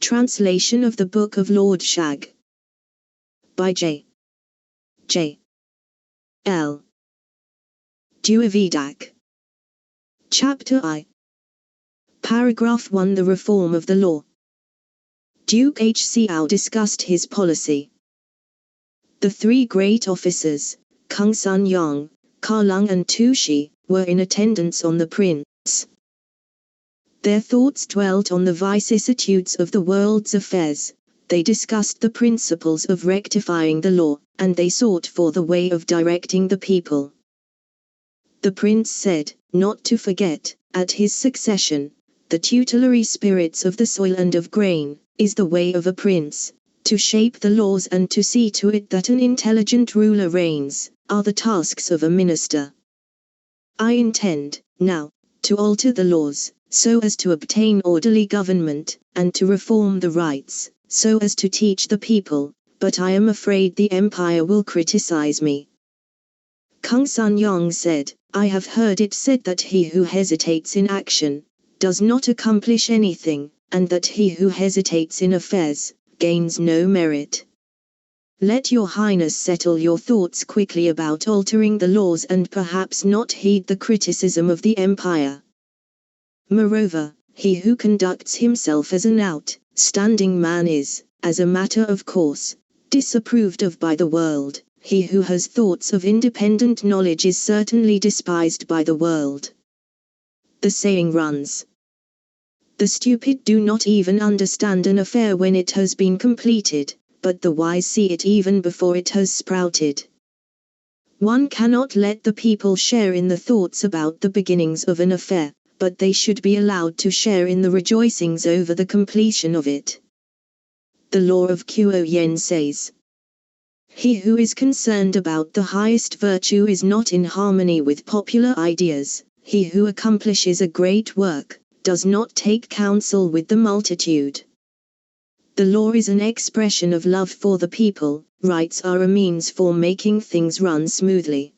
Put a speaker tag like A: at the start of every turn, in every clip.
A: Translation of the Book of Lord Shang. By J.J.L. Duavidak. Chapter I. Paragraph 1. The Reform of the Law. Duke J.J.L. discussed his policy. The three great officers, Kung Sun Yang, Ka Lung and Tu Shi, were in attendance on the prince. Their thoughts dwelt on the vicissitudes of the world's affairs, they discussed the principles of rectifying the law, and they sought for the way of directing the people. The prince said, not to forget, at his succession, the tutelary spirits of the soil and of grain, is the way of a prince, to shape the laws and to see to it that an intelligent ruler reigns, are the tasks of a minister. I intend, now, to alter the laws, so as to obtain orderly government, and to reform the rights, so as to teach the people, but I am afraid the empire will criticize me. Kung Sun Yang said, I have heard it said that he who hesitates in action, does not accomplish anything, and that he who hesitates in affairs, gains no merit. Let your highness settle your thoughts quickly about altering the laws and perhaps not heed the criticism of the empire. Moreover, he who conducts himself as an outstanding man is, as a matter of course, disapproved of by the world. He who has thoughts of independent knowledge is certainly despised by the world. The saying runs, the stupid do not even understand an affair when it has been completed, but the wise see it even before it has sprouted. One cannot let the people share in the thoughts about the beginnings of an affair, but they should be allowed to share in the rejoicings over the completion of it. The law of Kuo Yen says, he who is concerned about the highest virtue is not in harmony with popular ideas. He who accomplishes a great work, does not take counsel with the multitude. The law is an expression of love for the people, rights are a means for making things run smoothly.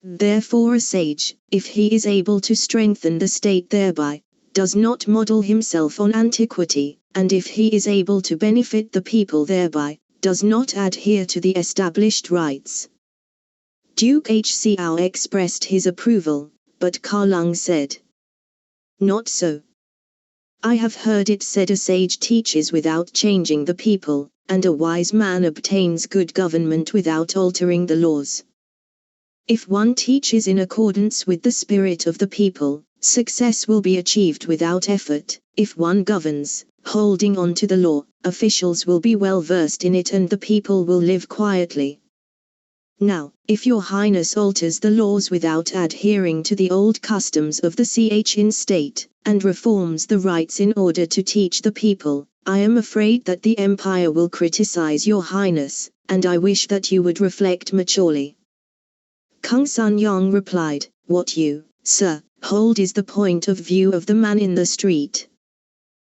A: Therefore a sage, if he is able to strengthen the state thereby, does not model himself on antiquity, and if he is able to benefit the people thereby, does not adhere to the established rights. Duke J.J.L. expressed his approval, but Ka Lung said, not so. I have heard it said a sage teaches without changing the people, and a wise man obtains good government without altering the laws. If one teaches in accordance with the spirit of the people, success will be achieved without effort. If one governs, holding on to the law, officials will be well versed in it and the people will live quietly. Now, if your highness alters the laws without adhering to the old customs of the Chin state, and reforms the rights in order to teach the people, I am afraid that the empire will criticize your highness, and I wish that you would reflect maturely. Kung Sun Yang replied, what you, sir, hold is the point of view of the man in the street.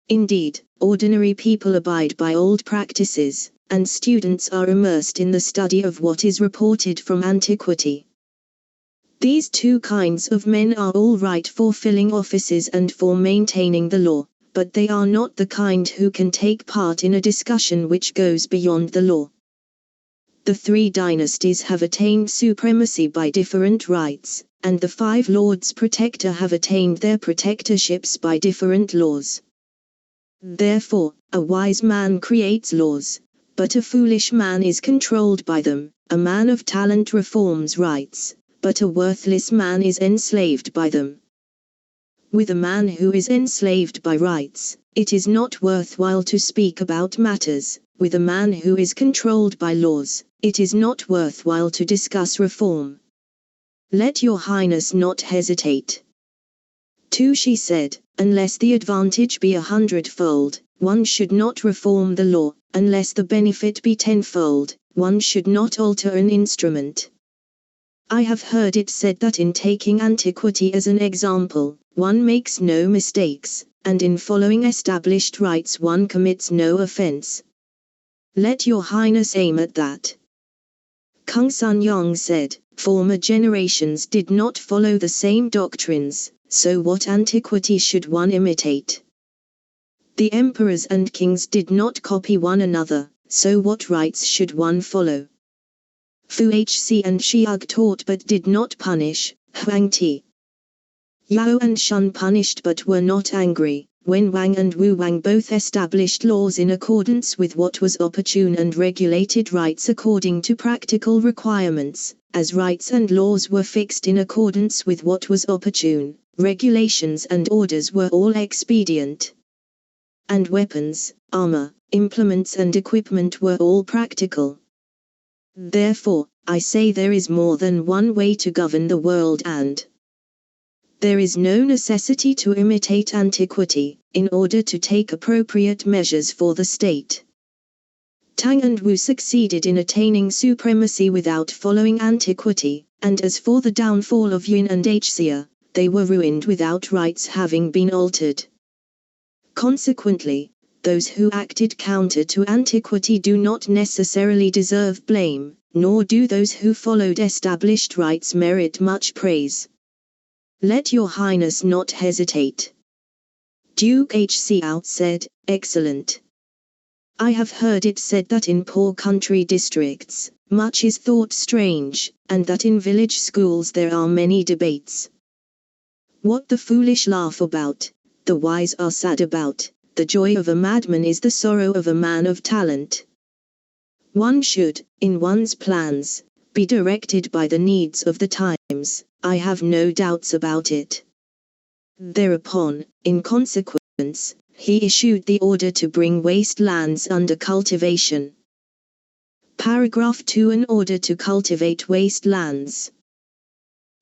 A: Indeed, ordinary people abide by old practices, and students are immersed in the study of what is reported from antiquity. These two kinds of men are all right for filling offices and for maintaining the law, but they are not the kind who can take part in a discussion which goes beyond the law. The three dynasties have attained supremacy by different rights, and the 5 lords protector have attained their protectorships by different laws. Therefore, a wise man creates laws, but a foolish man is controlled by them. A man of talent reforms rights, but a worthless man is enslaved by them. With a man who is enslaved by rights, it is not worthwhile to speak about matters. With a man who is controlled by laws, it is not worthwhile to discuss reform. Let your highness not hesitate. Tu Shi said, unless the advantage be 100-fold, one should not reform the law, unless the benefit be 10-fold, one should not alter an instrument. I have heard it said that in taking antiquity as an example, one makes no mistakes, and in following established rights one commits no offense. Let your highness aim at that. Kung Sun Yang said, former generations did not follow the same doctrines, so what antiquity should one imitate? The emperors and kings did not copy one another, so what rights should one follow? Fu Hc and Xiag taught but did not punish, Huang Ti. Yao and Shun punished but were not angry, when Wang and Wu Wang both established laws in accordance with what was opportune and regulated rights according to practical requirements, as rights and laws were fixed in accordance with what was opportune, regulations and orders were all expedient. And weapons, armor, implements and equipment were all practical. Therefore, I say there is more than one way to govern the world and there is no necessity to imitate antiquity, in order to take appropriate measures for the state. Tang and Wu succeeded in attaining supremacy without following antiquity, and as for the downfall of Yun and Hsia, they were ruined without rights having been altered. Consequently, those who acted counter to antiquity do not necessarily deserve blame, nor do those who followed established rights merit much praise. Let your highness not hesitate. Duke Hsiao said, excellent. I have heard it said that in poor country districts, much is thought strange, and that in village schools there are many debates. What the foolish laugh about, the wise are sad about, the joy of a madman is the sorrow of a man of talent. One should, in one's plans, be directed by the needs of the times, I have no doubts about it. Thereupon, in consequence, he issued the order to bring wastelands under cultivation. Paragraph 2. An order to cultivate wastelands.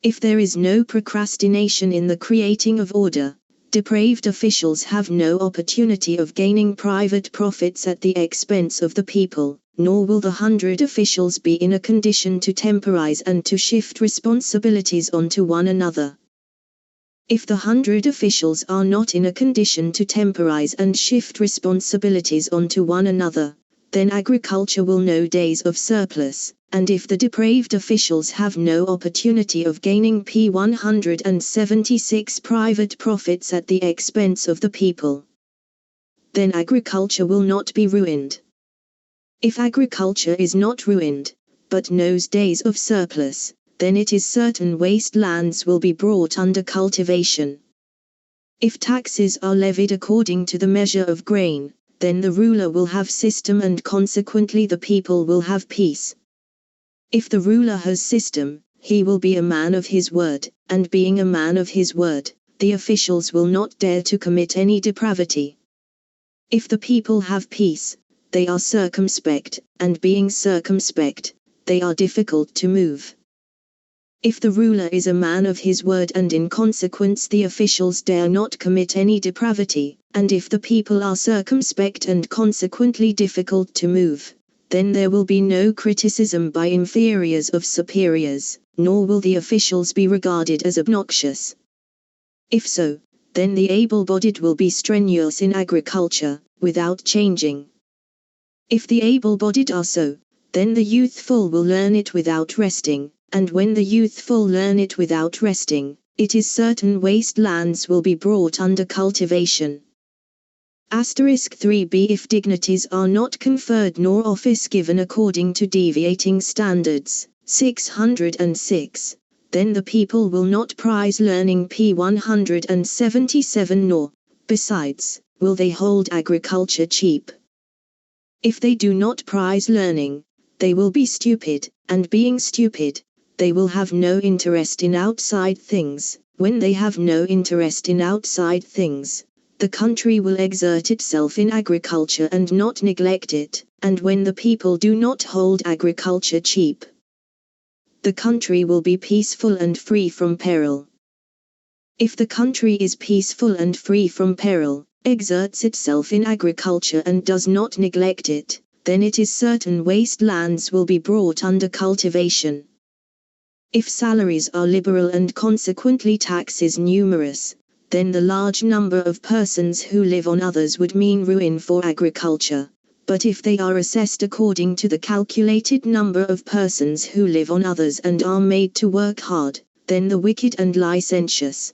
A: If there is no procrastination in the creating of order, depraved officials have no opportunity of gaining private profits at the expense of the people, nor will the 100 officials be in a condition to temporize and to shift responsibilities onto one another. If the 100 officials are not in a condition to temporize and shift responsibilities onto one another, then agriculture will know days of surplus, and if the depraved officials have no opportunity of gaining P176 private profits at the expense of the people, then agriculture will not be ruined. If agriculture is not ruined, but knows days of surplus, then it is certain wastelands will be brought under cultivation. If taxes are levied according to the measure of grain, then the ruler will have system and consequently the people will have peace. If the ruler has system, he will be a man of his word, and being a man of his word, the officials will not dare to commit any depravity. If the people have peace, they are circumspect, and being circumspect, they are difficult to move. If the ruler is a man of his word and in consequence the officials dare not commit any depravity, and if the people are circumspect and consequently difficult to move, then there will be no criticism by inferiors of superiors, nor will the officials be regarded as obnoxious. If so, then the able-bodied will be strenuous in agriculture, without changing. If the able-bodied are so, then the youthful will learn it without resting, and when the youthful learn it without resting, it is certain wastelands will be brought under cultivation. Asterisk 3b. If dignities are not conferred nor office given according to deviating standards, 606, then the people will not prize learning P177 nor, besides, will they hold agriculture cheap. If they do not prize learning, they will be stupid, and being stupid, they will have no interest in outside things. When they have no interest in outside things, the country will exert itself in agriculture and not neglect it, and when the people do not hold agriculture cheap, the country will be peaceful and free from peril. If the country is peaceful and free from peril, exerts itself in agriculture and does not neglect it, then it is certain wastelands will be brought under cultivation. If salaries are liberal and consequently taxes numerous, then the large number of persons who live on others would mean ruin for agriculture, but if they are assessed according to the calculated number of persons who live on others and are made to work hard, then the wicked and licentious,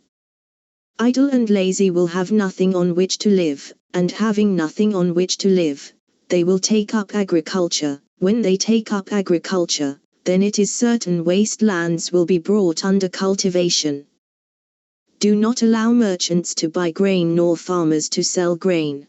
A: idle and lazy will have nothing on which to live, and having nothing on which to live, they will take up agriculture. When they take up agriculture, then it is certain wastelands will be brought under cultivation. Do not allow merchants to buy grain nor farmers to sell grain.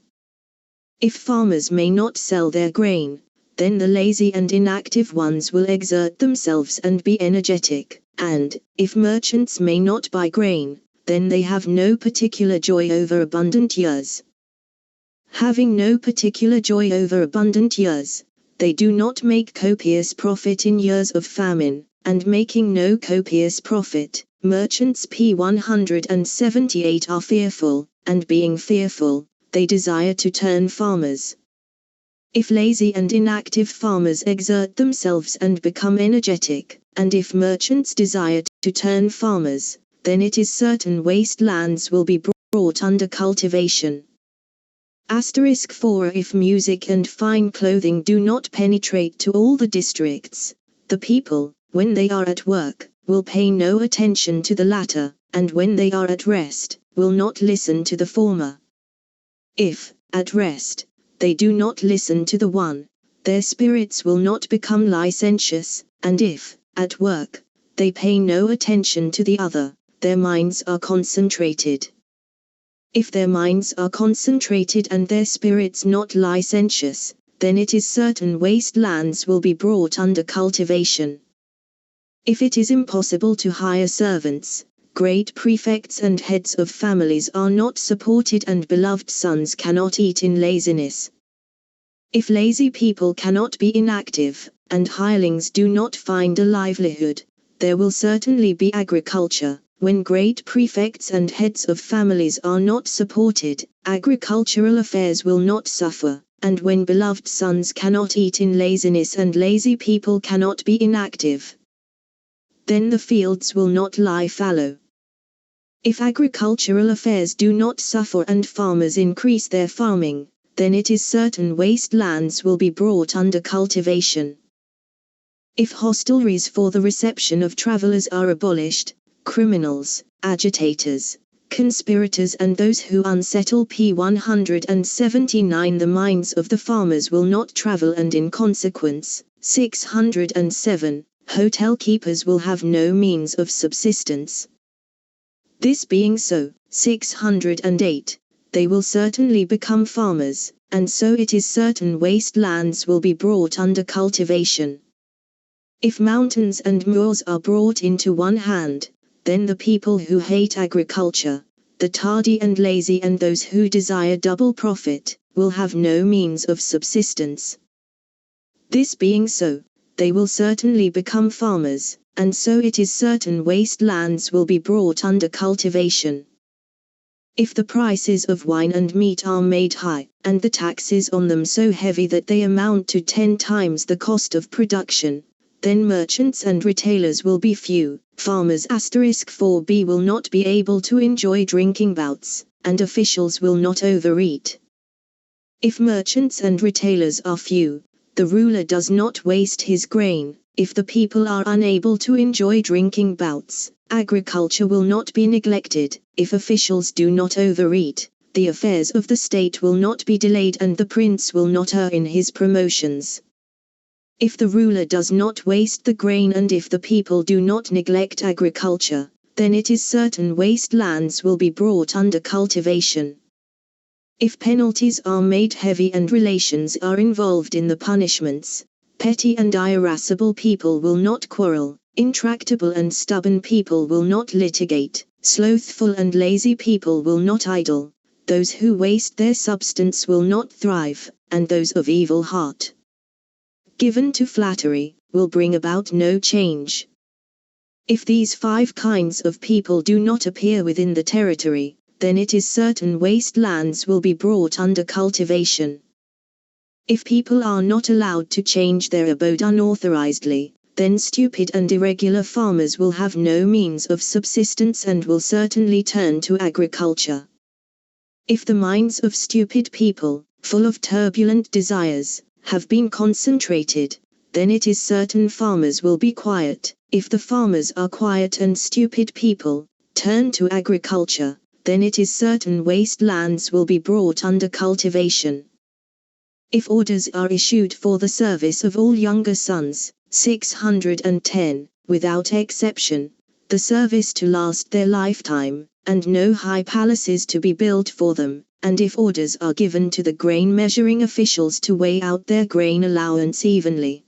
A: If farmers may not sell their grain, then the lazy and inactive ones will exert themselves and be energetic, and, if merchants may not buy grain, then they have no particular joy over abundant years. Having no particular joy over abundant years, they do not make copious profit in years of famine, and making no copious profit, merchants p. 178 are fearful, and being fearful, they desire to turn farmers. If lazy and inactive farmers exert themselves and become energetic, and if merchants desire to turn farmers, then it is certain wastelands will be brought under cultivation. Asterisk 4 If music and fine clothing do not penetrate to all the districts, the people, when they are at work, will pay no attention to the latter, and when they are at rest, will not listen to the former. If, at rest, they do not listen to the one, their spirits will not become licentious, and if, at work, they pay no attention to the other, their minds are concentrated. If their minds are concentrated and their spirits not licentious, then it is certain wastelands will be brought under cultivation. If it is impossible to hire servants, great prefects and heads of families are not supported and beloved sons cannot eat in laziness. If lazy people cannot be inactive, and hirelings do not find a livelihood, there will certainly be agriculture. When great prefects and heads of families are not supported, agricultural affairs will not suffer, and when beloved sons cannot eat in laziness and lazy people cannot be inactive, then the fields will not lie fallow. If agricultural affairs do not suffer and farmers increase their farming, then it is certain wastelands will be brought under cultivation. If hostelries for the reception of travelers are abolished, criminals, agitators, conspirators and those who unsettle p. 179 the minds of the farmers will not travel and in consequence, 607, hotel keepers will have no means of subsistence. This being so, 608, they will certainly become farmers, and so it is certain wastelands will be brought under cultivation. If mountains and moors are brought into one hand, then the people who hate agriculture, the tardy and lazy and those who desire double profit, will have no means of subsistence. This being so, they will certainly become farmers, and so it is certain wastelands will be brought under cultivation. If the prices of wine and meat are made high, and the taxes on them so heavy that they amount to 10 times the cost of production, then merchants and retailers will be few, farmers *4b will not be able to enjoy drinking bouts, and officials will not overeat. If merchants and retailers are few, the ruler does not waste his grain. If the people are unable to enjoy drinking bouts, agriculture will not be neglected. If officials do not overeat, the affairs of the state will not be delayed and the prince will not err in his promotions. If the ruler does not waste the grain and if the people do not neglect agriculture, then it is certain wastelands will be brought under cultivation. If penalties are made heavy and relations are involved in the punishments, petty and irascible people will not quarrel, intractable and stubborn people will not litigate, slothful and lazy people will not idle, those who waste their substance will not thrive, and those of evil heart, given to flattery, will bring about no change. If these 5 kinds of people do not appear within the territory, then it is certain wastelands will be brought under cultivation. If people are not allowed to change their abode unauthorizedly, then stupid and irregular farmers will have no means of subsistence and will certainly turn to agriculture. If the minds of stupid people, full of turbulent desires, have been concentrated, then it is certain farmers will be quiet. If the farmers are quiet and stupid people turn to agriculture, then it is certain wastelands will be brought under cultivation. If orders are issued for the service of all younger sons, 610, without exception, the service to last their lifetime, and no high palaces to be built for them, and if orders are given to the grain measuring officials to weigh out their grain allowance evenly,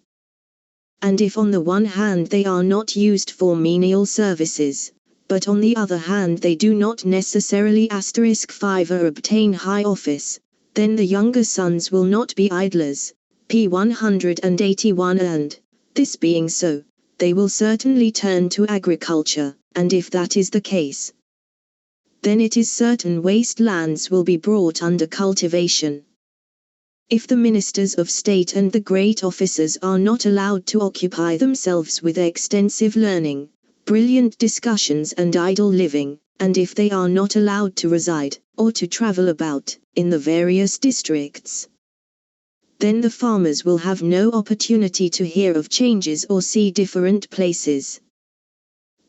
A: and if on the one hand they are not used for menial services, but on the other hand they do not necessarily *5 or obtain high office, then the younger sons will not be idlers, p. 181, and, this being so, they will certainly turn to agriculture, and if that is the case, then it is certain wastelands will be brought under cultivation. If the ministers of state and the great officers are not allowed to occupy themselves with extensive learning, brilliant discussions and idle living, and if they are not allowed to reside, or to travel about, in the various districts, then the farmers will have no opportunity to hear of changes or see different places.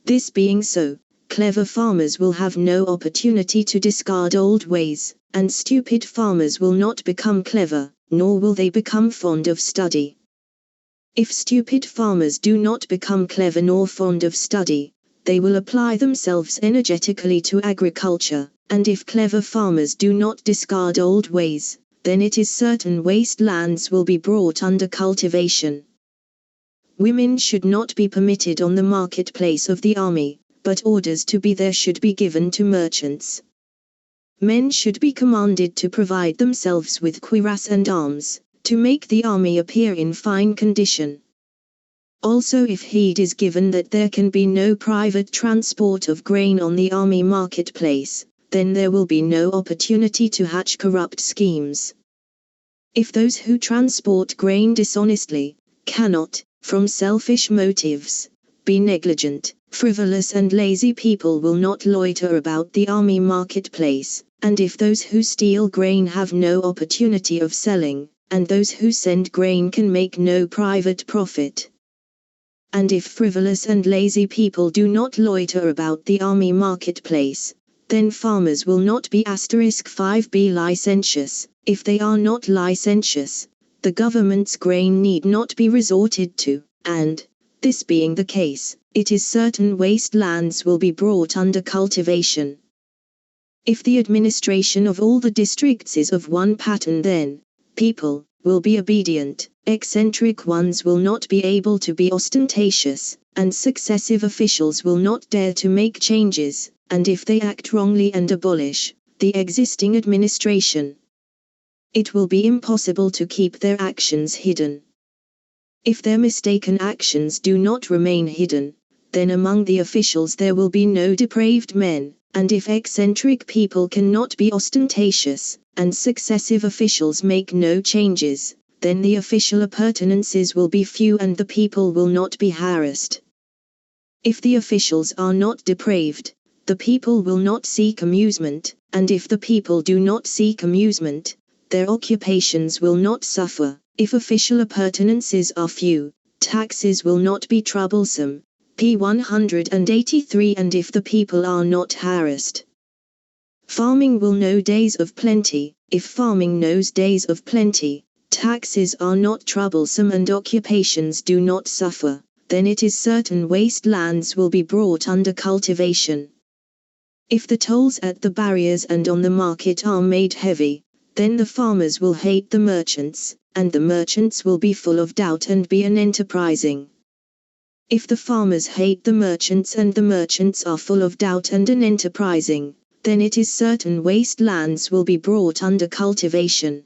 A: This being so, clever farmers will have no opportunity to discard old ways, and stupid farmers will not become clever, nor will they become fond of study. If stupid farmers do not become clever nor fond of study, they will apply themselves energetically to agriculture, and if clever farmers do not discard old ways, then it is certain wastelands will be brought under cultivation. Women should not be permitted on the marketplace of the army, but orders to be there should be given to merchants. Men should be commanded to provide themselves with cuirass and arms, to make the army appear in fine condition. Also, if heed is given that there can be no private transport of grain on the army marketplace, then there will be no opportunity to hatch corrupt schemes. If those who transport grain dishonestly, cannot, from selfish motives, be negligent, frivolous and lazy people will not loiter about the army marketplace, and if those who steal grain have no opportunity of selling, and those who send grain can make no private profit, and if frivolous and lazy people do not loiter about the army marketplace, then farmers will not be *5b licentious. If they are not licentious, the government's grain need not be resorted to, and, this being the case, it is certain wastelands will be brought under cultivation. If the administration of all the districts is of one pattern, then people will be obedient, eccentric ones will not be able to be ostentatious, and successive officials will not dare to make changes, and if they act wrongly and abolish the existing administration, it will be impossible to keep their actions hidden. If their mistaken actions do not remain hidden, then among the officials there will be no depraved men, and if eccentric people cannot be ostentatious, and successive officials make no changes, then the official appurtenances will be few and the people will not be harassed. If the officials are not depraved, the people will not seek amusement, and if the people do not seek amusement, their occupations will not suffer. If official appurtenances are few, taxes will not be troublesome, p. 183, and if the people are not harassed, farming will know days of plenty. If farming knows days of plenty, taxes are not troublesome and occupations do not suffer, then it is certain wastelands will be brought under cultivation. If the tolls at the barriers and on the market are made heavy, then the farmers will hate the merchants, and the merchants will be full of doubt and be unenterprising. If the farmers hate the merchants and the merchants are full of doubt and unenterprising, then it is certain wastelands will be brought under cultivation.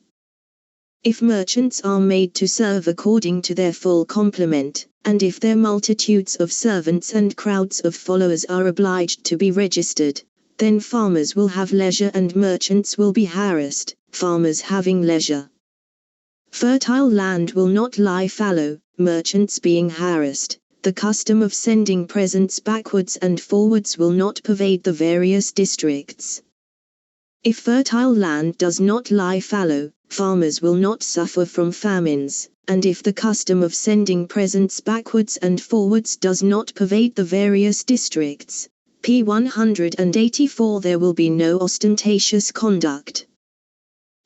A: If merchants are made to serve according to their full complement, and if their multitudes of servants and crowds of followers are obliged to be registered, then farmers will have leisure and merchants will be harassed, farmers having leisure. Fertile land will not lie fallow, merchants being harassed. The custom of sending presents backwards and forwards will not pervade the various districts. If fertile land does not lie fallow, farmers will not suffer from famines, and if the custom of sending presents backwards and forwards does not pervade the various districts, p. 184. There will be no ostentatious conduct.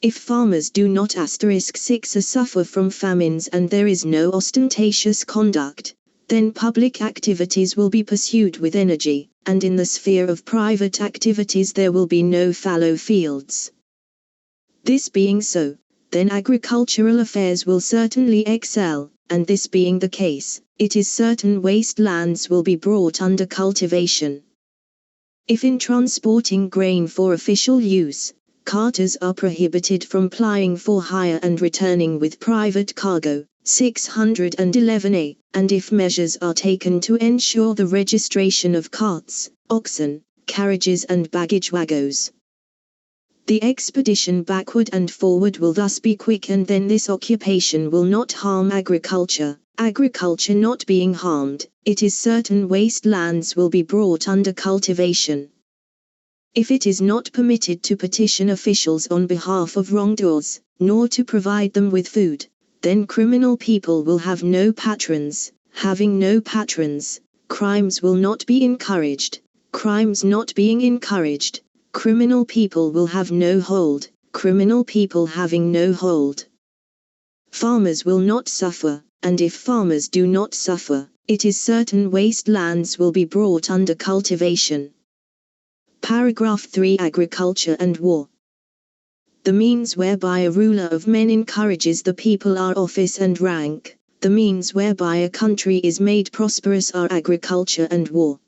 A: If farmers do not *6 suffer from famines and there is no ostentatious conduct, then public activities will be pursued with energy, and in the sphere of private activities there will be no fallow fields. This being so, then agricultural affairs will certainly excel, and this being the case, it is certain waste lands will be brought under cultivation. If in transporting grain for official use, carters are prohibited from plying for hire and returning with private cargo, 611a, and if measures are taken to ensure the registration of carts, oxen, carriages and baggage wagons, the expedition backward and forward will thus be quick, and then this occupation will not harm agriculture. Agriculture not being harmed, it is certain waste lands will be brought under cultivation. If it is not permitted to petition officials on behalf of wrongdoers, nor to provide them with food, then criminal people will have no patrons. Having no patrons, crimes will not be encouraged. Crimes not being encouraged, criminal people will have no hold. Criminal people having no hold, farmers will not suffer, and if farmers do not suffer, it is certain waste lands will be brought under cultivation. Paragraph 3. Agriculture and War. The means whereby a ruler of men encourages the people are office and rank. The means whereby a country is made prosperous are agriculture and war.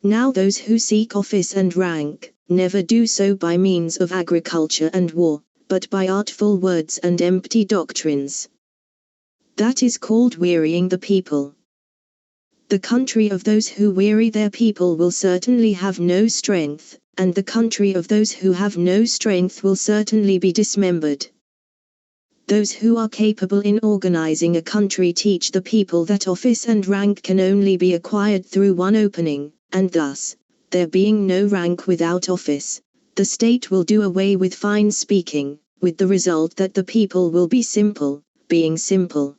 A: Now those who seek office and rank, never do so by means of agriculture and war, but by artful words and empty doctrines. That is called wearying the people. The country of those who weary their people will certainly have no strength, and the country of those who have no strength will certainly be dismembered. Those who are capable in organizing a country teach the people that office and rank can only be acquired through one opening, and thus, there being no rank without office, the state will do away with fine speaking, with the result that the people will be simple. Being simple,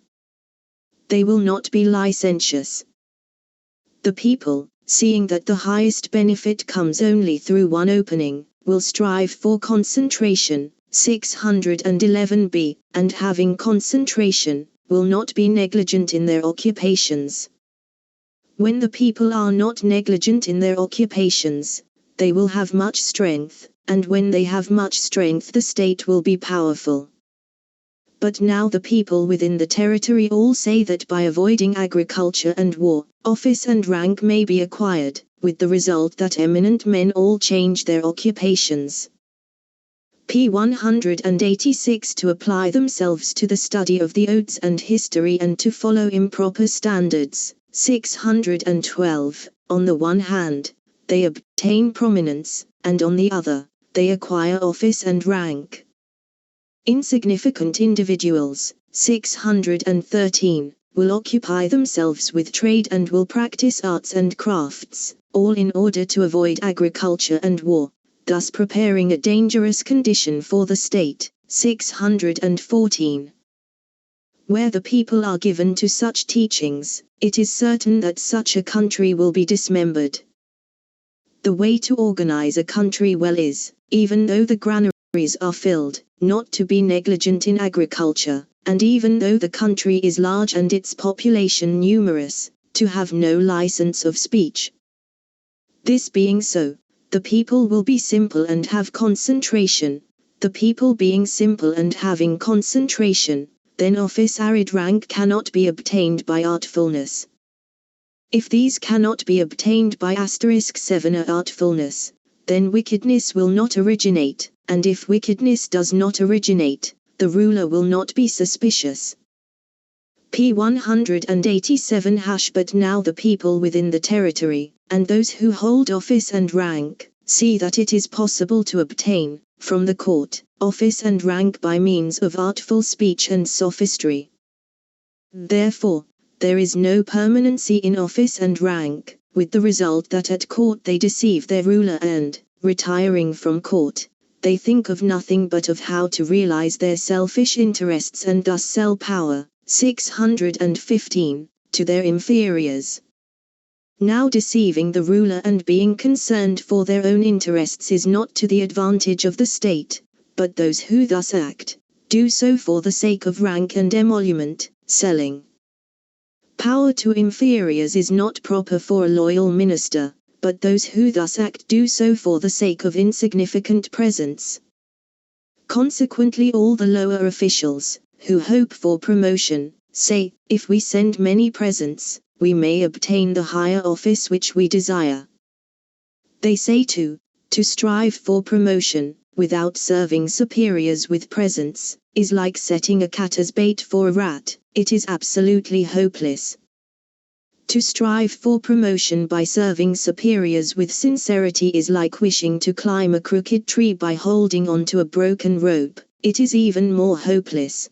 A: they will not be licentious. The people, seeing that the highest benefit comes only through one opening, will strive for concentration, 611b, and having concentration, will not be negligent in their occupations. When the people are not negligent in their occupations, they will have much strength, and when they have much strength the state will be powerful. But now the people within the territory all say that by avoiding agriculture and war, office and rank may be acquired, with the result that eminent men all change their occupations. p. 186. To apply themselves to the study of the odes and history and to follow improper standards, 612. On the one hand, they obtain prominence, and on the other, they acquire office and rank. Insignificant individuals, 613, will occupy themselves with trade and will practice arts and crafts, all in order to avoid agriculture and war, thus preparing a dangerous condition for the state, 614. Where the people are given to such teachings, it is certain that such a country will be dismembered. The way to organize a country well is, even though the granaries are filled, not to be negligent in agriculture, and even though the country is large and its population numerous, to have no license of speech. This being so, the people will be simple and have concentration. The people being simple and having concentration, then office arid rank cannot be obtained by artfulness. If these cannot be obtained by *7 artfulness, then wickedness will not originate, and if wickedness does not originate, the ruler will not be suspicious. p. 187. But now the people within the territory, and those who hold office and rank, see that it is possible to obtain, from the court, office and rank by means of artful speech and sophistry. Therefore, there is no permanency in office and rank, with the result that at court they deceive their ruler and, retiring from court, they think of nothing but of how to realize their selfish interests and thus sell power, 615, to their inferiors. Now deceiving the ruler and being concerned for their own interests is not to the advantage of the state, but those who thus act, do so for the sake of rank and emolument, selling power to inferiors is not proper for a loyal minister, but those who thus act do so for the sake of insignificant presents. Consequently all the lower officials, who hope for promotion, say, if we send many presents, we may obtain the higher office which we desire. They say to strive for promotion, without serving superiors with presents, is like setting a cat as bait for a rat, it is absolutely hopeless. To strive for promotion by serving superiors with sincerity is like wishing to climb a crooked tree by holding on to a broken rope, it is even more hopeless.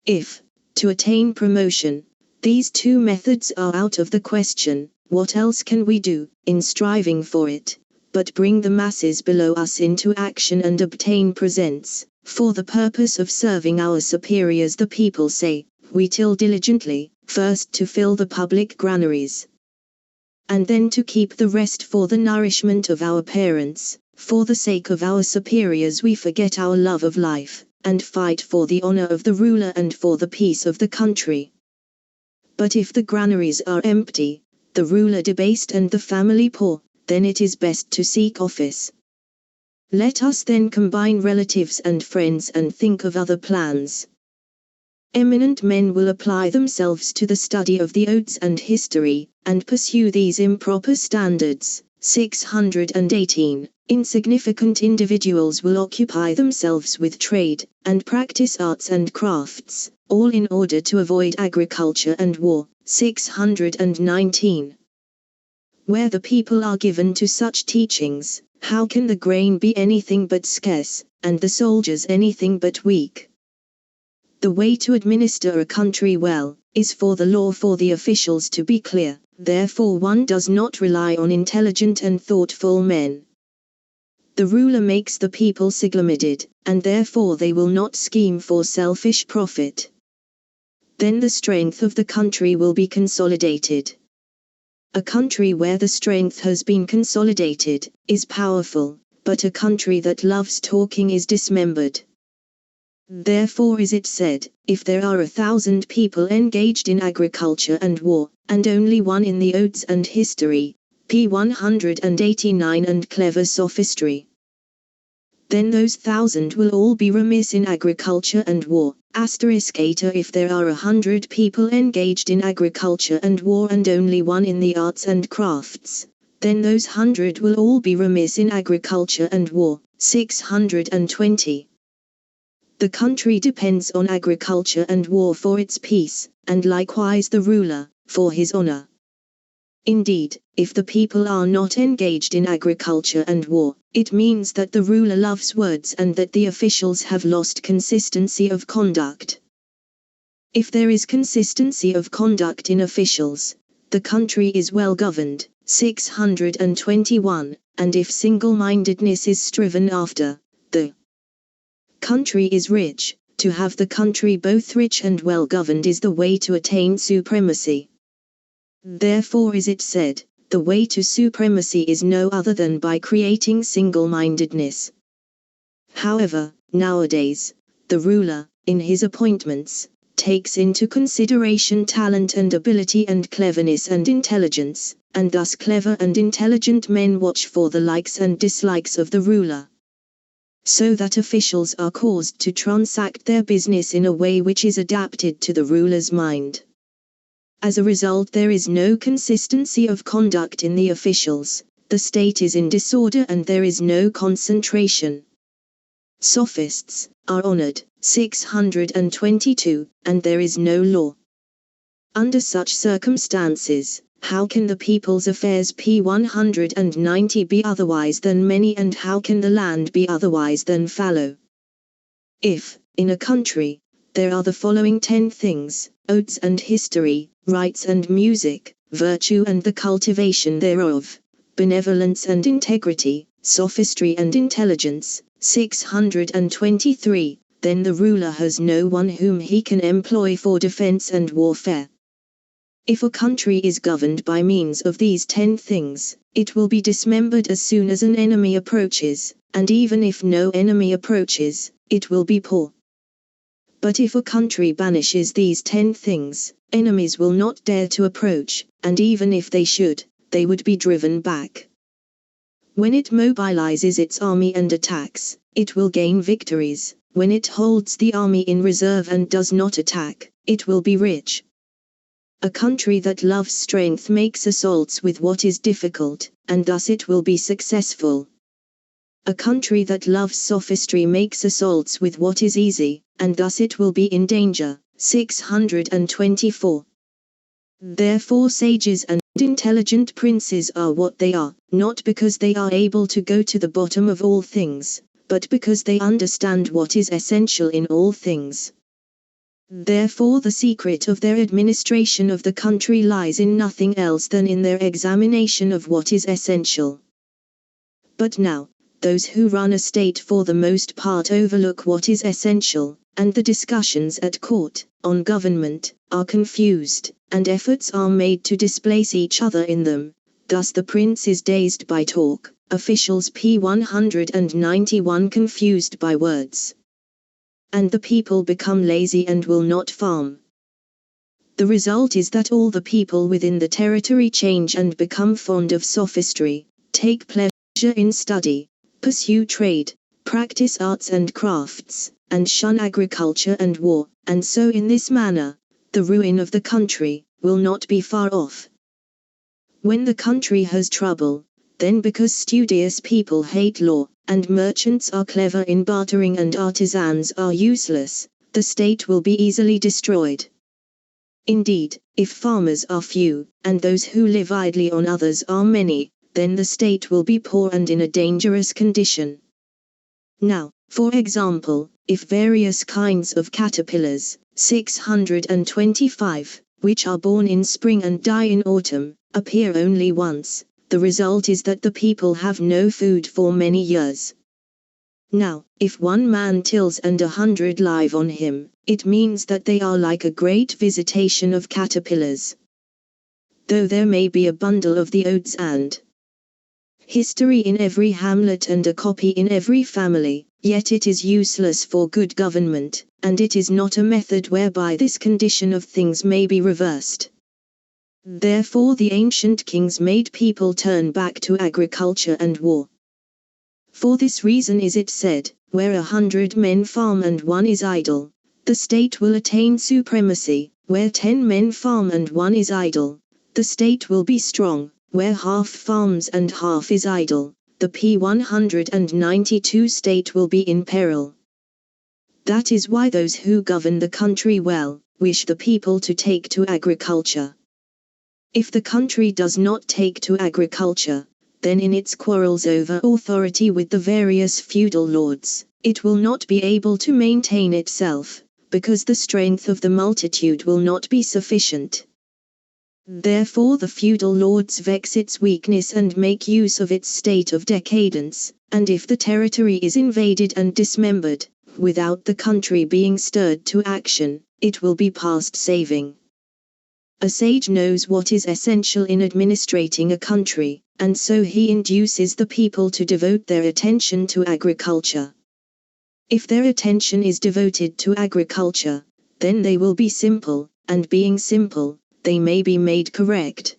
A: If, to attain promotion, these two methods are out of the question, what else can we do, in striving for it, but bring the masses below us into action and obtain presents, for the purpose of serving our superiors? The people say, we till diligently, first to fill the public granaries, and then to keep the rest for the nourishment of our parents. For the sake of our superiors we forget our love of life, and fight for the honor of the ruler and for the peace of the country. But if the granaries are empty, the ruler debased and the family poor, then it is best to seek office. Let us then combine relatives and friends and think of other plans. Eminent men will apply themselves to the study of the odes and history, and pursue these improper standards. 618. Insignificant individuals will occupy themselves with trade, and practice arts and crafts, all in order to avoid agriculture and war. 619. Where the people are given to such teachings, how can the grain be anything but scarce, and the soldiers anything but weak? The way to administer a country well, is for the law for the officials to be clear, therefore one does not rely on intelligent and thoughtful men. The ruler makes the people siglamided, and therefore they will not scheme for selfish profit. Then the strength of the country will be consolidated. A country where the strength has been consolidated, is powerful, but a country that loves talking is dismembered. Therefore is it said, if there are 1,000 people engaged in agriculture and war, and only one in the odes and history, p. 189 and clever sophistry, then those 1,000 will all be remiss in agriculture and war. If there are 100 people engaged in agriculture and war and only one in the arts and crafts, then those 100 will all be remiss in agriculture and war. 620. The country depends on agriculture and war for its peace, and likewise the ruler, for his honor. Indeed, if the people are not engaged in agriculture and war, it means that the ruler loves words and that the officials have lost consistency of conduct. If there is consistency of conduct in officials, the country is well governed. 621, and if single-mindedness is striven after, the country is rich. To have the country both rich and well governed is the way to attain supremacy. Therefore is it said, the way to supremacy is no other than by creating single-mindedness. However, nowadays, the ruler, in his appointments, takes into consideration talent and ability and cleverness and intelligence, and thus clever and intelligent men watch for the likes and dislikes of the ruler, so that officials are caused to transact their business in a way which is adapted to the ruler's mind. As a result, there is no consistency of conduct in the officials, the state is in disorder and there is no concentration. Sophists are honored. 622, and there is no law. Under such circumstances, how can the people's affairs p. 190 be otherwise than many, and how can the land be otherwise than fallow? If, in a country, there are the following 10 things, odes and history, rites and music, virtue and the cultivation thereof, benevolence and integrity, sophistry and intelligence, 623, then the ruler has no one whom he can employ for defense and warfare. If a country is governed by means of these 10 things, it will be dismembered as soon as an enemy approaches, and even if no enemy approaches, it will be poor. But if a country banishes these 10 things, enemies will not dare to approach, and even if they should, they would be driven back. When it mobilizes its army and attacks, it will gain victories. When it holds the army in reserve and does not attack, it will be rich. A country that loves strength makes assaults with what is difficult, and thus it will be successful. A country that loves sophistry makes assaults with what is easy, and thus it will be in danger. 624. Therefore sages and intelligent princes are what they are, not because they are able to go to the bottom of all things, but because they understand what is essential in all things. Therefore the secret of their administration of the country lies in nothing else than in their examination of what is essential. But now, those who run a state for the most part overlook what is essential, and the discussions at court, on government, are confused, and efforts are made to displace each other in them. Thus the prince is dazed by talk, officials p. 191 confused by words. And the people become lazy and will not farm. The result is that all the people within the territory change and become fond of sophistry, take pleasure in study, pursue trade, practice arts and crafts, and shun agriculture and war, and so in this manner, the ruin of the country will not be far off. When the country has trouble, then because studious people hate law, and merchants are clever in bartering and artisans are useless, the state will be easily destroyed. Indeed, if farmers are few, and those who live idly on others are many, then the state will be poor and in a dangerous condition. Now, for example, if various kinds of caterpillars, 625, which are born in spring and die in autumn, appear only once, the result is that the people have no food for many years. Now, if one man tills and 100 live on him, it means that they are like a great visitation of caterpillars. Though there may be a bundle of the odes and history in every hamlet and a copy in every family, yet it is useless for good government, and it is not a method whereby this condition of things may be reversed. Therefore the ancient kings made people turn back to agriculture and war. For this reason is it said, where 100 men farm and one is idle, the state will attain supremacy. Where 10 men farm and one is idle, the state will be strong. Where half farms and half is idle, the p. 192 state will be in peril. That is why those who govern the country well, wish the people to take to agriculture. If the country does not take to agriculture, then in its quarrels over authority with the various feudal lords, it will not be able to maintain itself, because the strength of the multitude will not be sufficient. Therefore the feudal lords vex its weakness and make use of its state of decadence, and if the territory is invaded and dismembered, without the country being stirred to action, it will be past saving. A sage knows what is essential in administrating a country, and so he induces the people to devote their attention to agriculture. If their attention is devoted to agriculture, then they will be simple, and being simple, they may be made correct.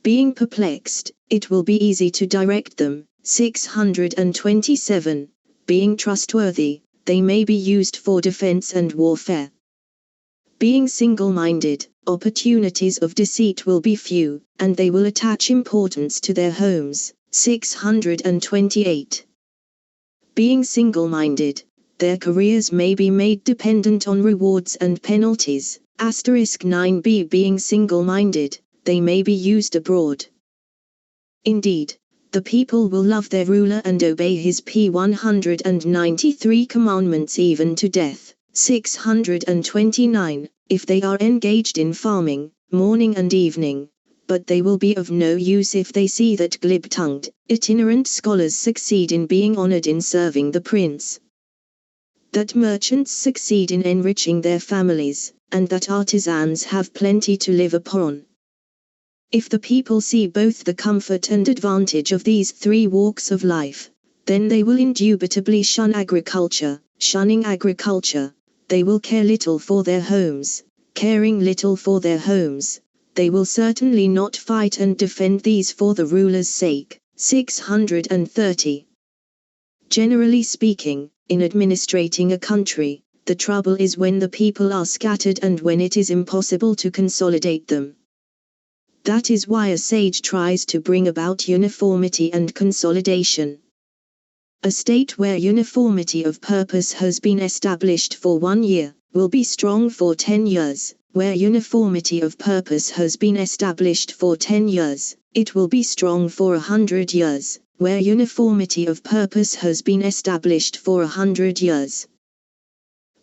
A: Being perplexed, it will be easy to direct them. 627. Being trustworthy, they may be used for defense and warfare. Being single-minded, opportunities of deceit will be few, and they will attach importance to their homes. 628. Being single-minded, their careers may be made dependent on rewards and penalties. 9b. Being single-minded, they may be used abroad. Indeed, the people will love their ruler and obey his p. 193 commandments even to death. 629. If they are engaged in farming, morning and evening, but they will be of no use if they see that glib-tongued, itinerant scholars succeed in being honored in serving the prince. that merchants succeed in enriching their families, and that artisans have plenty to live upon. If the people see both the comfort and advantage of these three walks of life, then they will indubitably shun agriculture. Shunning agriculture, they will care little for their homes. Caring little for their homes, they will certainly not fight and defend these for the ruler's sake. 630. Generally speaking, in administrating a country, the trouble is when the people are scattered and when it is impossible to consolidate them. That is why a sage tries to bring about uniformity and consolidation. A state where uniformity of purpose has been established for 1 year, will be strong for 10 years. Where uniformity of purpose has been established for 10 years, it will be strong for 100 years. Where uniformity of purpose has been established for 100 years.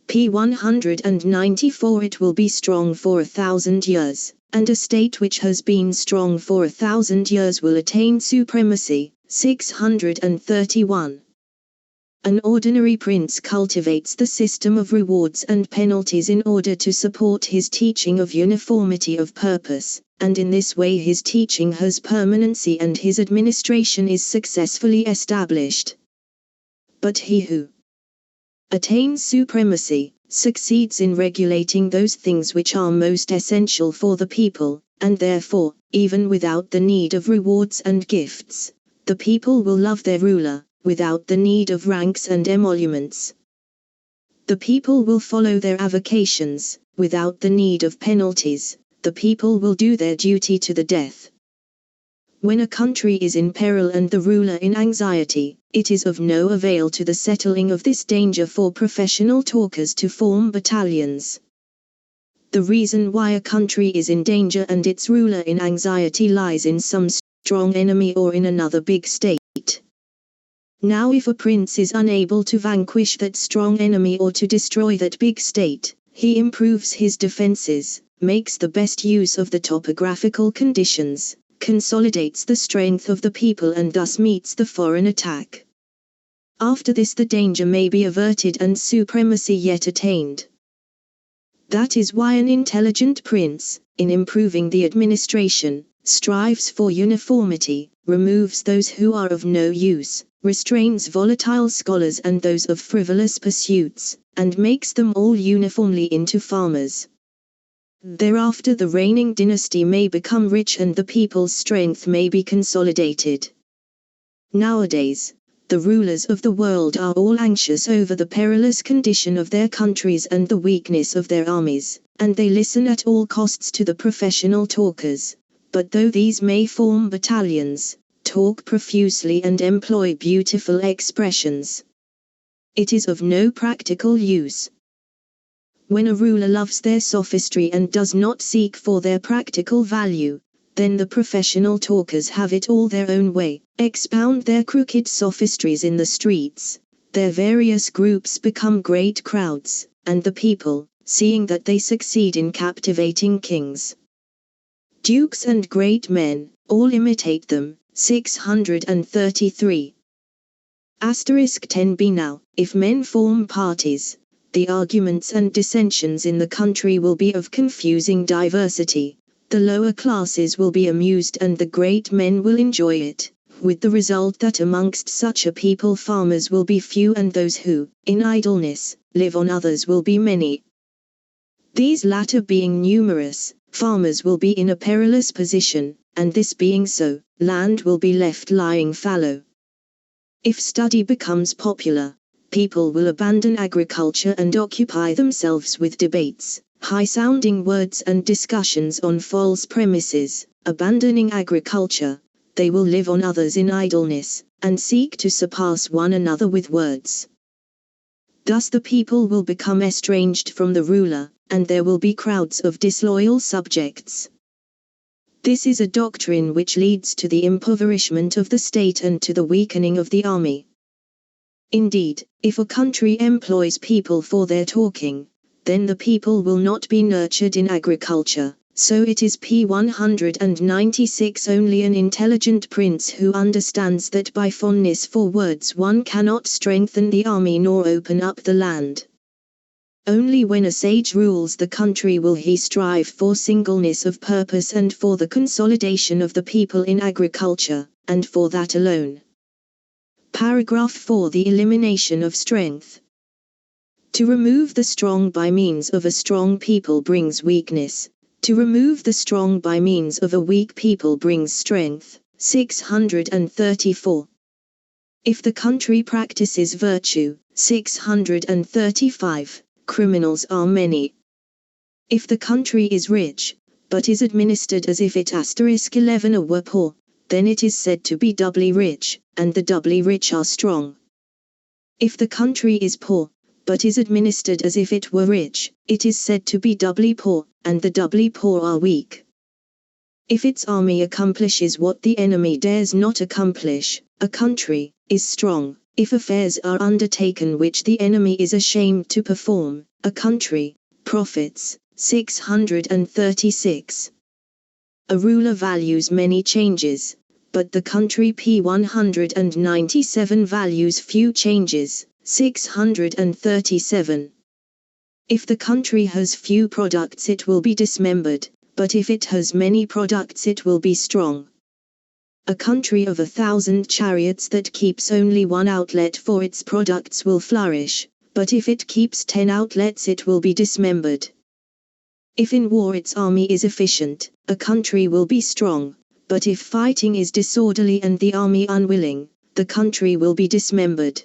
A: P 194 it will be strong for 1,000 years, and a state which has been strong for 1,000 years will attain supremacy. 631. An ordinary prince cultivates the system of rewards and penalties in order to support his teaching of uniformity of purpose, and in this way his teaching has permanency and his administration is successfully established. But he who attains supremacy, succeeds in regulating those things which are most essential for the people, and therefore, even without the need of rewards and gifts, the people will love their ruler, without the need of ranks and emoluments. The people will follow their avocations, without the need of penalties. The people will do their duty to the death. When a country is in peril and the ruler in anxiety, it is of no avail to the settling of this danger for professional talkers to form battalions. The reason why a country is in danger and its ruler in anxiety lies in some strong enemy or in another big state. Now if a prince is unable to vanquish that strong enemy or to destroy that big state, he improves his defenses, makes the best use of the topographical conditions, consolidates the strength of the people and thus meets the foreign attack. After this the danger may be averted and supremacy yet attained. That is why an intelligent prince, in improving the administration, strives for uniformity, removes those who are of no use, restrains volatile scholars and those of frivolous pursuits, and makes them all uniformly into farmers. Thereafter the reigning dynasty may become rich and the people's strength may be consolidated. Nowadays, the rulers of the world are all anxious over the perilous condition of their countries and the weakness of their armies, and they listen at all costs to the professional talkers. But though these may form battalions, talk profusely and employ beautiful expressions, it is of no practical use. When a ruler loves their sophistry and does not seek for their practical value, then the professional talkers have it all their own way, expound their crooked sophistries in the streets, their various groups become great crowds, and the people, seeing that they succeed in captivating kings, dukes and great men, all imitate them. 633. Asterisk 10b. Now, if men form parties, the arguments and dissensions in the country will be of confusing diversity, the lower classes will be amused and the great men will enjoy it, with the result that amongst such a people farmers will be few and those who, in idleness, live on others will be many. These latter being numerous, farmers will be in a perilous position, and this being so, land will be left lying fallow. If study becomes popular, people will abandon agriculture and occupy themselves with debates, high-sounding words and discussions on false premises. Abandoning agriculture, they will live on others in idleness, and seek to surpass one another with words. Thus the people will become estranged from the ruler, and there will be crowds of disloyal subjects. This is a doctrine which leads to the impoverishment of the state and to the weakening of the army. Indeed, if a country employs people for their talking, then the people will not be nurtured in agriculture, So it is P196 only an intelligent prince who understands that by fondness for words one cannot strengthen the army nor open up the land. Only when a sage rules the country will he strive for singleness of purpose and for the consolidation of the people in agriculture, and for that alone. Paragraph 4. The elimination of strength. To remove the strong by means of a strong people brings weakness. To remove the strong by means of a weak people brings strength. 634. If the country practices virtue. 635. Criminals are many. If the country is rich, but is administered as if it *11 were poor, then it is said to be doubly rich, and the doubly rich are strong. If the country is poor, but is administered as if it were rich, it is said to be doubly poor, and the doubly poor are weak. If its army accomplishes what the enemy dares not accomplish, a country is strong. If affairs are undertaken which the enemy is ashamed to perform, a country profits. 636. A ruler values many changes, but the country P197 values few changes. 637. If the country has few products it will be dismembered, but if it has many products it will be strong. A country of 1,000 chariots that keeps only one outlet for its products will flourish, but if it keeps 10 outlets it will be dismembered. If in war its army is efficient, a country will be strong, but if fighting is disorderly and the army unwilling, the country will be dismembered.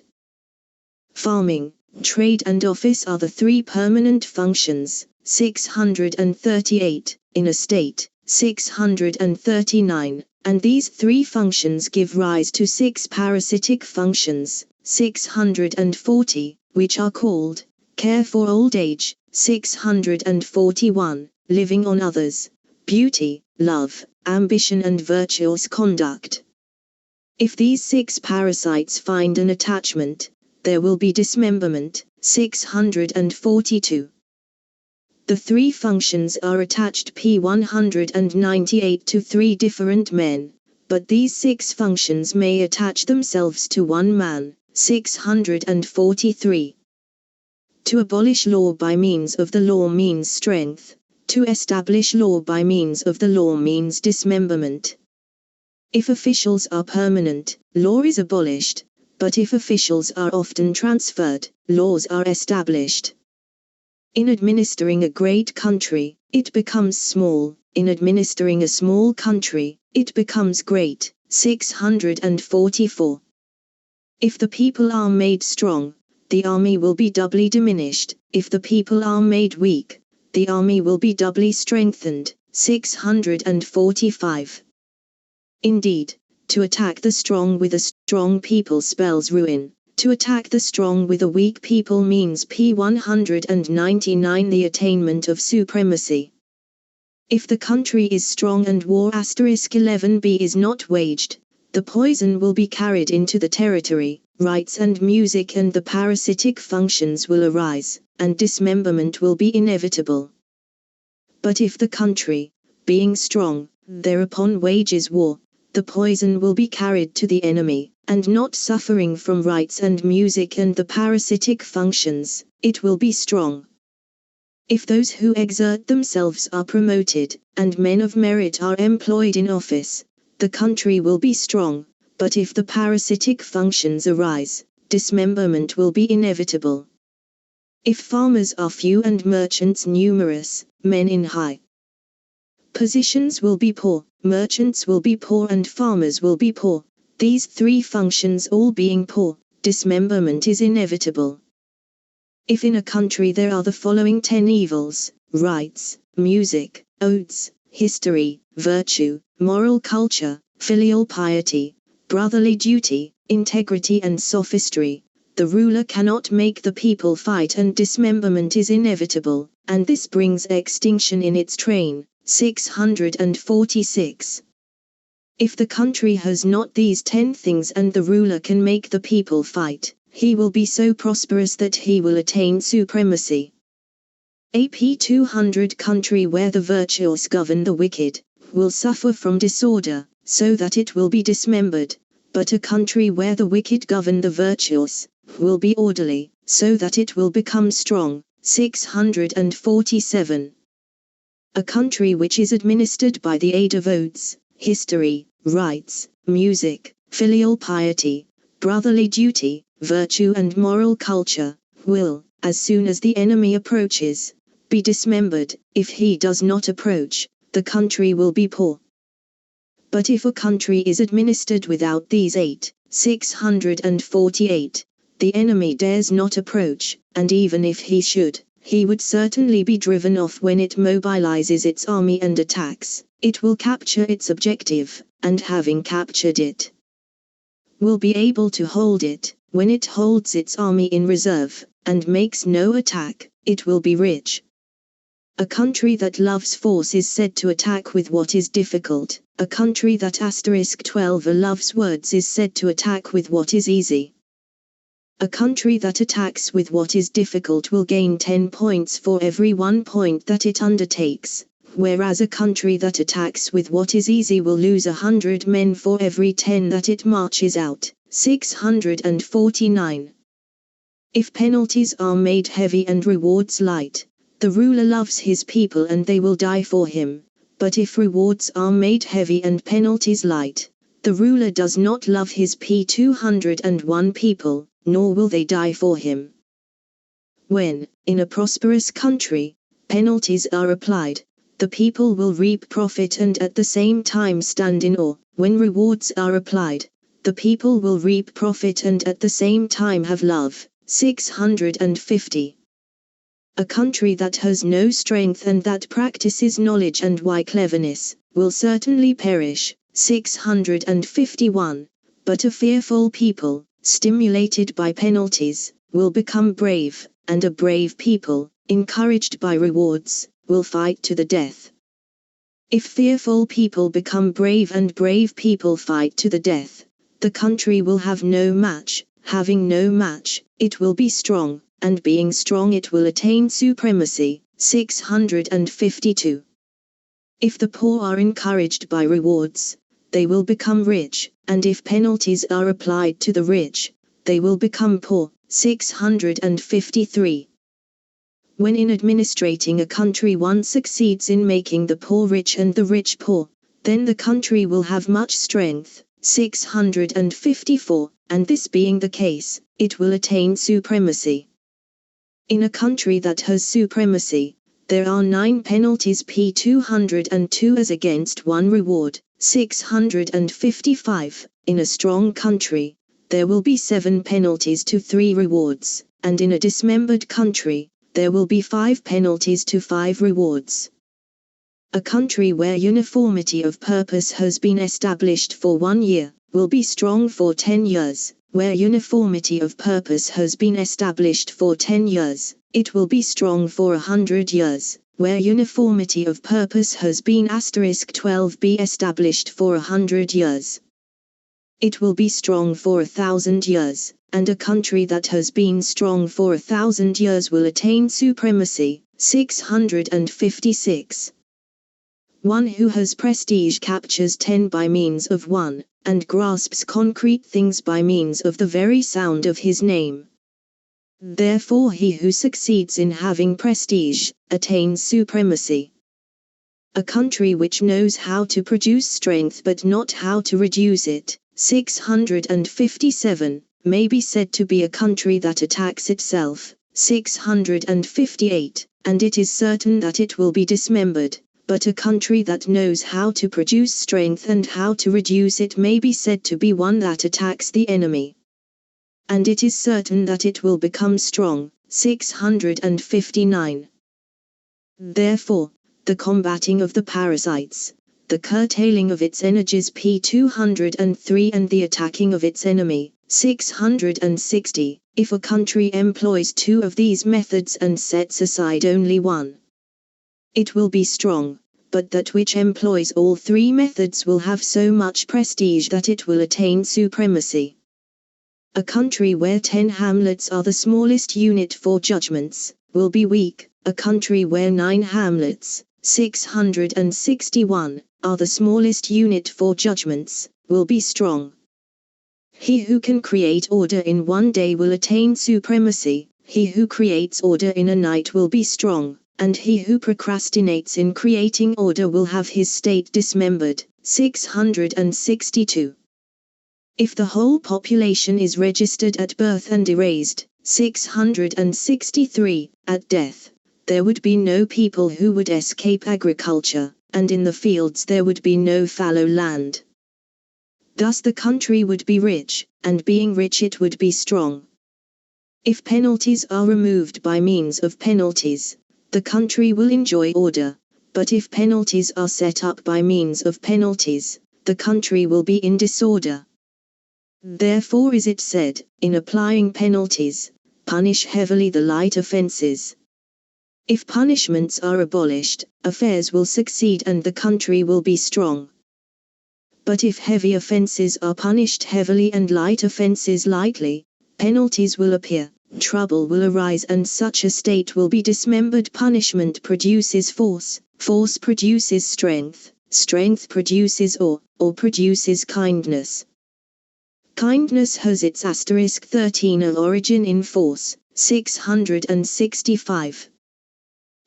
A: Farming, trade and office are the three permanent functions. 638, in a state. 639, and these three functions give rise to 6 parasitic functions. 640, which are called care for old age. 641, living on others, beauty, love, ambition and virtuous conduct. If these 6 parasites find an attachment, there will be dismemberment. 642. The 3 functions are attached P198 to 3 different men, but these 6 functions may attach themselves to one man. 643. To abolish law by means of the law means strength, to establish law by means of the law means dismemberment. If officials are permanent, law is abolished, but if officials are often transferred, laws are established. In administering a great country, it becomes small. In administering a small country, it becomes great. 644. If the people are made strong, the army will be doubly diminished. If the people are made weak, the army will be doubly strengthened. 645. Indeed, to attack the strong with a strong people spells ruin. To attack the strong with a weak people means P199 the attainment of supremacy. If the country is strong and war *11b is not waged, the poison will be carried into the territory, rights and music and the parasitic functions will arise, and dismemberment will be inevitable. But if the country, being strong, thereupon wages war, the poison will be carried to the enemy, and not suffering from rights and music and the parasitic functions, it will be strong. If those who exert themselves are promoted, and men of merit are employed in office, the country will be strong, but if the parasitic functions arise, dismemberment will be inevitable. If farmers are few and merchants numerous, men in high positions will be poor, merchants will be poor and farmers will be poor. These 3 functions all being poor, dismemberment is inevitable. If in a country there are the following 10 evils: rights, music, oaths, history, virtue, moral culture, filial piety, brotherly duty, integrity and sophistry, the ruler cannot make the people fight and dismemberment is inevitable, and this brings extinction in its train. 646. If the country has not these 10 things and the ruler can make the people fight, he will be so prosperous that he will attain supremacy. A P200 country where the virtuous govern the wicked, will suffer from disorder, so that it will be dismembered, but a country where the wicked govern the virtuous, will be orderly, so that it will become strong. 647. A country which is administered by the aid of oaths, history, rites, music, filial piety, brotherly duty, virtue and moral culture, will, as soon as the enemy approaches, be dismembered. If he does not approach, the country will be poor. But if a country is administered without these 648, the enemy dares not approach, and even if he should, he would certainly be driven off when it mobilizes its army and attacks. It will capture its objective, and having captured it, will be able to hold it. When it holds its army in reserve, and makes no attack, it will be rich. A country that loves force is said to attack with what is difficult. A country that *12 loves words is said to attack with what is easy. A country that attacks with what is difficult will gain 10 points for every 1 point that it undertakes, whereas a country that attacks with what is easy will lose 100 men for every 10 that it marches out. 649. If penalties are made heavy and rewards light, the ruler loves his people and they will die for him, but if rewards are made heavy and penalties light, the ruler does not love his P201 people, nor will they die for him. When, in a prosperous country, penalties are applied, the people will reap profit and at the same time stand in awe. When rewards are applied, the people will reap profit and at the same time have love. 650. A country that has no strength and that practices knowledge and cleverness, will certainly perish. 651. But a fearful people, stimulated by penalties, will become brave, and a brave people, encouraged by rewards, will fight to the death. If fearful people become brave and brave people fight to the death, the country will have no match. Having no match, it will be strong, and being strong it will attain supremacy. 652. If the poor are encouraged by rewards, they will become rich, and if penalties are applied to the rich, they will become poor. 653. When in administrating a country one succeeds in making the poor rich and the rich poor, then the country will have much strength. 654, and this being the case, it will attain supremacy. In a country that has supremacy, there are 9 penalties P202 as against 1 reward. 655. In a strong country, there will be 7 penalties to 3 rewards, and in a dismembered country, there will be 5 penalties to 5 rewards. A country where uniformity of purpose has been established for 1 year, will be strong for 10 years. Where uniformity of purpose has been established for 10 years, it will be strong for 100 years. Where uniformity of purpose has been *12 established for 100 years, it will be strong for 1,000 years, and a country that has been strong for 1,000 years will attain supremacy. 656. One who has prestige captures 10 by means of 1, and grasps concrete things by means of the very sound of his name. Therefore he who succeeds in having prestige, attains supremacy. A country which knows how to produce strength but not how to reduce it. 657, may be said to be a country that attacks itself. 658, and it is certain that it will be dismembered. But a country that knows how to produce strength and how to reduce it may be said to be one that attacks the enemy. And it is certain that it will become strong. 659. Therefore, the combating of the parasites, the curtailing of its energies P203 and the attacking of its enemy. 660. If a country employs 2 of these methods and sets aside only one, it will be strong, but that which employs all 3 methods will have so much prestige that it will attain supremacy. A country where 10 hamlets are the smallest unit for judgments, will be weak, a country where 9 hamlets, 661, are the smallest unit for judgments, will be strong. He who can create order in one day will attain supremacy, he who creates order in a night will be strong, and he who procrastinates in creating order will have his state dismembered. 662. If the whole population is registered at birth and erased, 663, at death, there would be no people who would escape agriculture, and in the fields there would be no fallow land. Thus the country would be rich, and being rich it would be strong. If penalties are removed by means of penalties, the country will enjoy order, but if penalties are set up by means of penalties, the country will be in disorder. Therefore is it said, in applying penalties, punish heavily the light offences. If punishments are abolished, affairs will succeed and the country will be strong. But if heavy offences are punished heavily and light offences lightly, penalties will appear, trouble will arise and such a state will be dismembered. Punishment produces force, force produces strength, strength produces awe produces kindness. Kindness has its asterisk 13 origin in force, 665.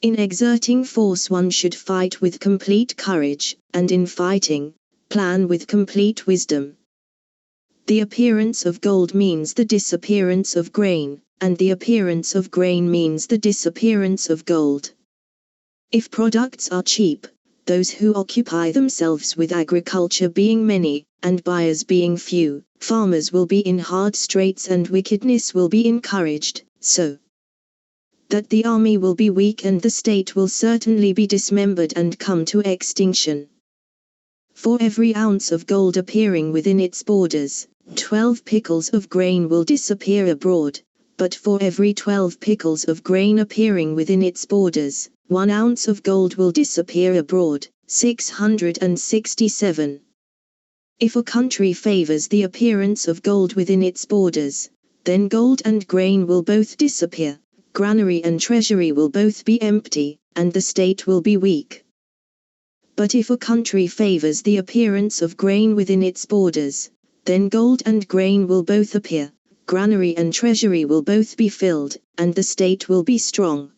A: In exerting force one should fight with complete courage, and in fighting, plan with complete wisdom. The appearance of gold means the disappearance of grain, and the appearance of grain means the disappearance of gold. If products are cheap, those who occupy themselves with agriculture being many, and buyers being few, farmers will be in hard straits and wickedness will be encouraged, so that the army will be weak and the state will certainly be dismembered and come to extinction. For every ounce of gold appearing within its borders, 12 pickles of grain will disappear abroad, but for every 12 pickles of grain appearing within its borders, 1 ounce of gold will disappear abroad. 667. If a country favors the appearance of gold within its borders, then gold and grain will both disappear, granary and treasury will both be empty, and the state will be weak. But if a country favors the appearance of grain within its borders, then gold and grain will both appear, granary and treasury will both be filled, and the state will be strong.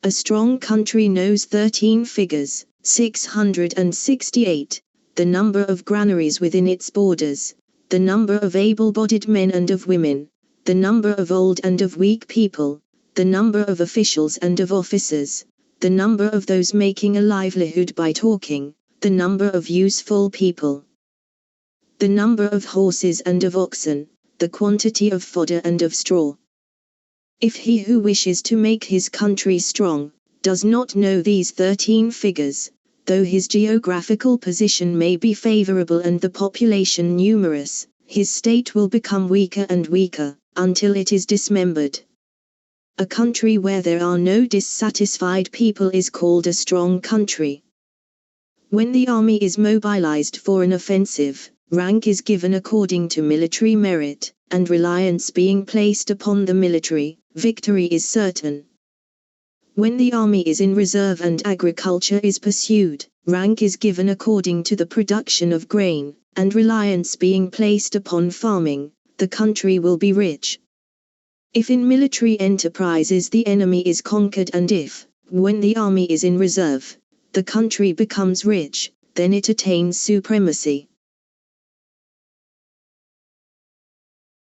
A: A strong country knows 13 figures, 668, the number of granaries within its borders, the number of able-bodied men and of women, the number of old and of weak people, the number of officials and of officers, the number of those making a livelihood by talking, the number of useful people, the number of horses and of oxen, the quantity of fodder and of straw. If he who wishes to make his country strong, does not know these 13 figures, though his geographical position may be favorable and the population numerous, his state will become weaker and weaker, until it is dismembered. A country where there are no dissatisfied people is called a strong country. When the army is mobilized for an offensive, rank is given according to military merit, and reliance being placed upon the military, victory is certain. When the army is in reserve and agriculture is pursued, rank is given according to the production of grain, and reliance being placed upon farming, the country will be rich. If in military enterprises the enemy is conquered and if, when the army is in reserve, the country becomes rich, then it attains supremacy.